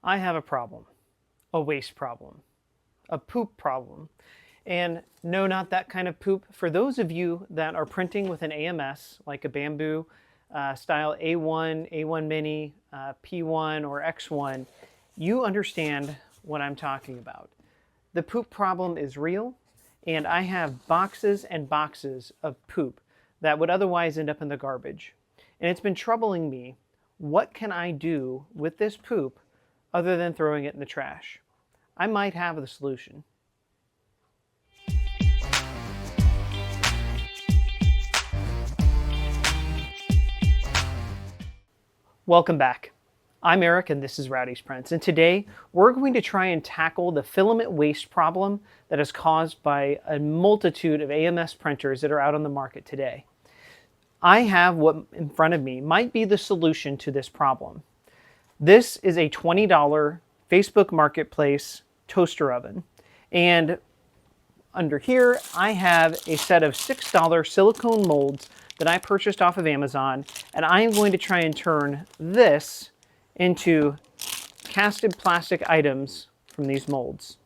I have a problem, a waste problem, a poop problem. And no, not that kind of poop. For those of you that are printing with an AMS, like a bamboo style A1, A1 Mini, P1, or X1, you understand what I'm talking about. The poop problem is real, and I have boxes and boxes of poop that would otherwise end up in the garbage. And it's been troubling me. What can I do with this poop other than throwing it in the trash? I might have the solution. Welcome back. I'm Eric and this is Rowdy's Prints, and today we're going to try and tackle the filament waste problem that is caused by a multitude of AMS printers that are out on the market today. I have what in front of me might be the solution to this problem. This is a $20 Facebook Marketplace toaster oven, and under here I have a set of $6 silicone molds that I purchased off of Amazon, and I am going to try and turn this into casted plastic items from these molds.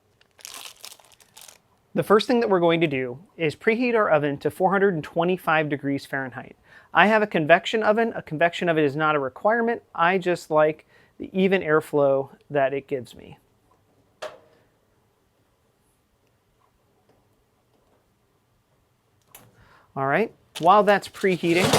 The first thing that we're going to do is preheat our oven to 425 degrees Fahrenheit. I have a convection oven. A convection oven is not a requirement. I just like the even airflow that it gives me. All right, while that's preheating,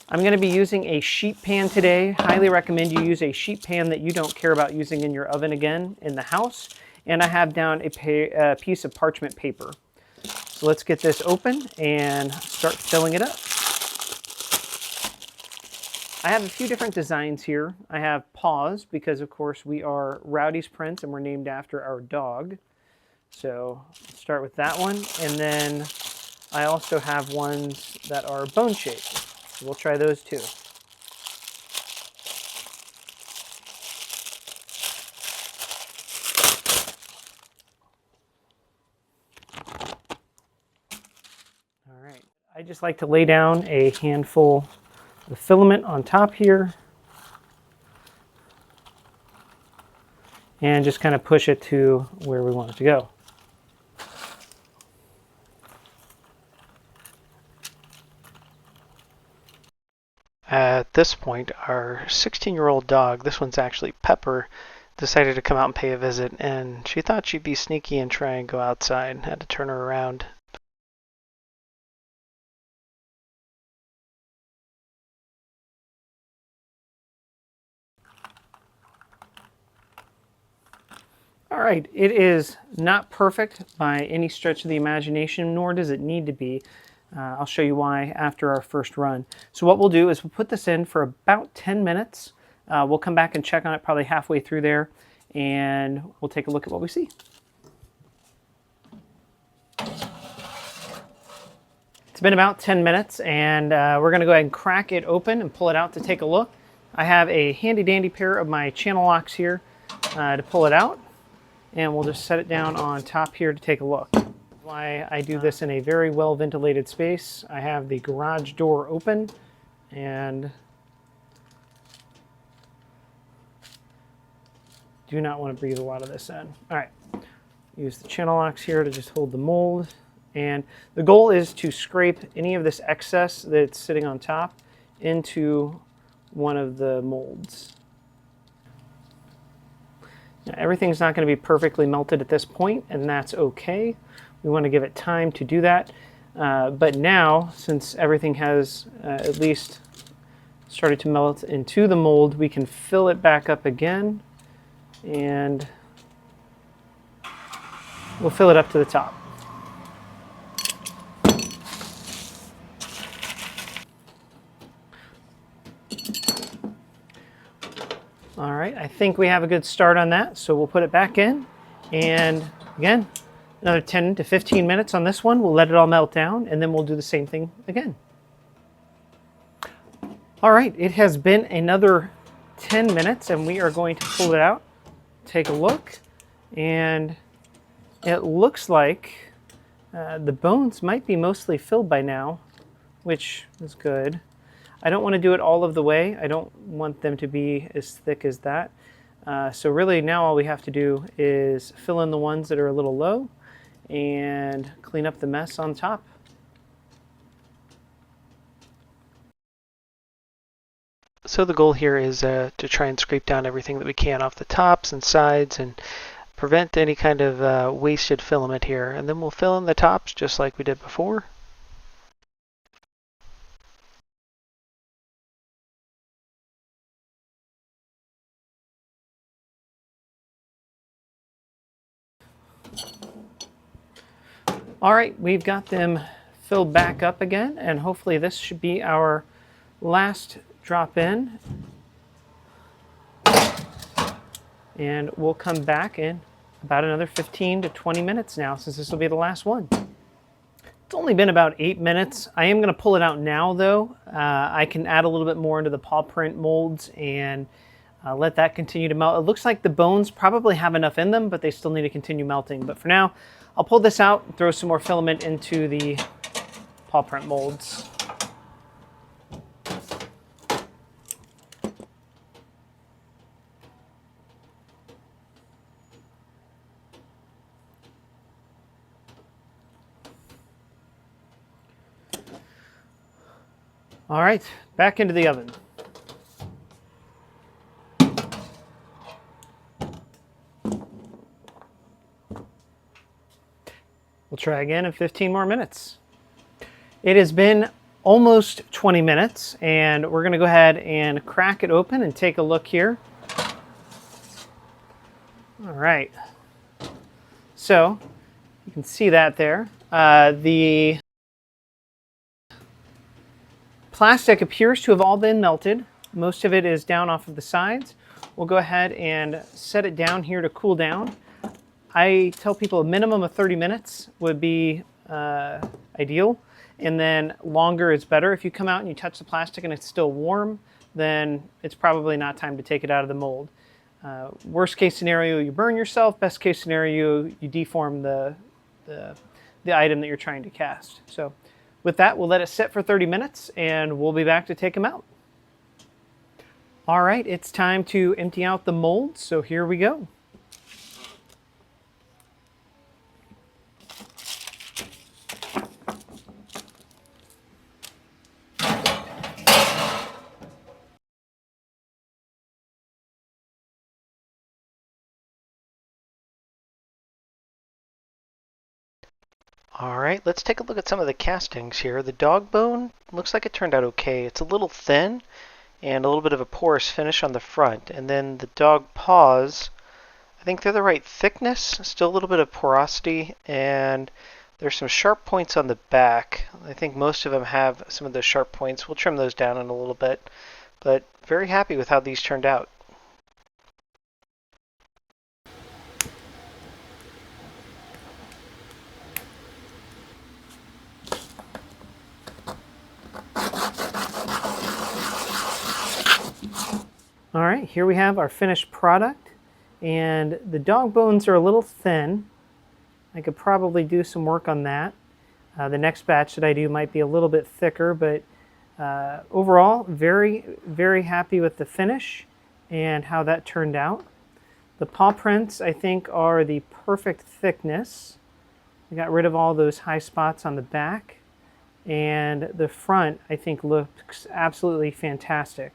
I'm going to be using a sheet pan today. Highly recommend you use a sheet pan that you don't care about using in your oven again in the house. And I have down a piece of parchment paper. So let's get this open and start filling it up. I have a few different designs here. I have paws because of course we are Rowdy's Prints and we're named after our dog. So let's start with that one. And then I also have ones that are bone shaped. We'll try those too. All right, I just like to lay down a handful of filament on top here and just kind of push it to where we want it to go. At this point, our 16-year-old dog, this one's actually Pepper, decided to come out and pay a visit, and she thought she'd be sneaky and try and go outside. Had to turn her around. All right, it is not perfect by any stretch of the imagination, nor does it need to be. I'll show you why after our first run. So what we'll do is we'll put this in for about 10 minutes. We'll come back and check on it probably halfway through there, and we'll take a look at what we see. It's been about 10 minutes, and we're going to go ahead and crack it open and pull it out to take a look. I have a handy dandy pair of my channel locks here to pull it out, and we'll just set it down on top here to take a look. Why I do this in a very well ventilated space. I have the garage door open and do not want to breathe a lot of this in. All right, use the channel locks here to just hold the mold, and the goal is to scrape any of this excess that's sitting on top into one of the molds. Now, everything's not going to be perfectly melted at this point, and that's okay. We want to give it time to do that. But now, since everything has at least started to melt into the mold, we can fill it back up again, and we'll fill it up to the top. All right, I think we have a good start on that, so we'll put it back in, and again, another 10 to 15 minutes on this one. We'll let it all melt down, and then we'll do the same thing again. All right, it has been another 10 minutes, and we are going to pull it out, take a look, and it looks like the bones might be mostly filled by now, which is good. I don't want to do it all of the way. I don't want them to be as thick as that. So really now all we have to do is fill in the ones that are a little low and clean up the mess on top. So the goal here is to try and scrape down everything that we can off the tops and sides and prevent any kind of wasted filament here. And then we'll fill in the tops just like we did before. All right, we've got them filled back up again, and hopefully this should be our last drop in. And we'll come back in about another 15 to 20 minutes now, since this will be the last one. It's only been about 8 minutes. I am going to pull it out now, though. I can add a little bit more into the paw print molds and let that continue to melt. It looks like the bones probably have enough in them, but they still need to continue melting. But for now, I'll pull this out and throw some more filament into the paw print molds. All right, back into the oven. We'll try again in 15 more minutes. It has been almost 20 minutes, and we're going to go ahead and crack it open and take a look here. All right. So you can see that there. The plastic appears to have all been melted. Most of it is down off of the sides. We'll go ahead and set it down here to cool down. I tell people a minimum of 30 minutes would be ideal, and then longer is better. If you come out and you touch the plastic and it's still warm, then it's probably not time to take it out of the mold. Worst case scenario, you burn yourself. Best case scenario, you deform the item that you're trying to cast. So with that, we'll let it sit for 30 minutes and we'll be back to take them out. All right, it's time to empty out the mold, so here we go. All right, let's take a look at some of the castings here. The dog bone looks like it turned out okay. It's a little thin and a little bit of a porous finish on the front. And then the dog paws, I think they're the right thickness, still a little bit of porosity, and there's some sharp points on the back. I think most of them have some of those sharp points. We'll trim those down in a little bit, but very happy with how these turned out. All right, here we have our finished product, and the dog bones are a little thin. I could probably do some work on that. The next batch that I do might be a little bit thicker, but overall, very, very happy with the finish and how that turned out. The paw prints, I think, are the perfect thickness. I got rid of all those high spots on the back, and the front, I think, looks absolutely fantastic.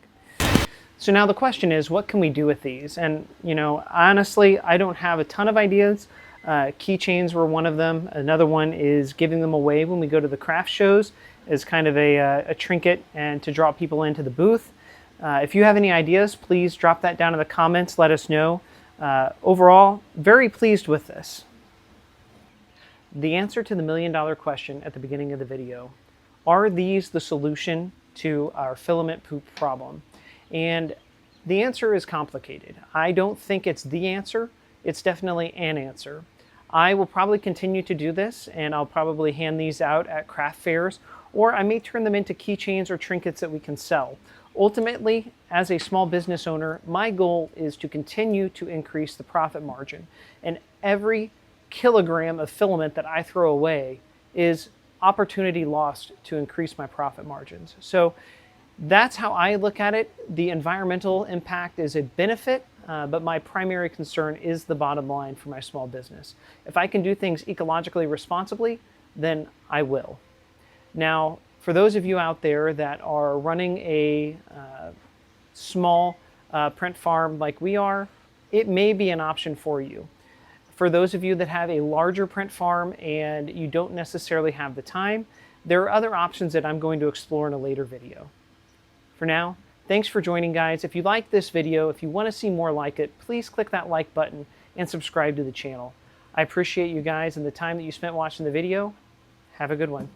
So now the question is, what can we do with these? And, you know, honestly, I don't have a ton of ideas. Keychains were one of them. Another one is giving them away when we go to the craft shows as kind of a trinket and to draw people into the booth. If you have any ideas, please drop that down in the comments. Let us know. Overall, very pleased with this. The answer to the million-dollar question at the beginning of the video: are these the solution to our filament poop problem? And the answer is complicated. I don't think it's the answer. It's definitely an answer. I will probably continue to do this, and I'll probably hand these out at craft fairs, or I may turn them into keychains or trinkets that we can sell. Ultimately, as a small business owner, my goal is to continue to increase the profit margin. And every kilogram of filament that I throw away is opportunity lost to increase my profit margins. So That's how I look at it. The environmental impact is a benefit, but my primary concern is the bottom line for my small business. If I can do things ecologically responsibly, then I will. Now, for those of you out there that are running a small print farm like we are, it may be an option for you. For those of you that have a larger print farm and you don't necessarily have the time, there are other options that I'm going to explore in a later video. For now, thanks for joining, guys. If you like this video, if you want to see more like it, please click that like button and subscribe to the channel. I appreciate you guys and the time that you spent watching the video. Have a good one.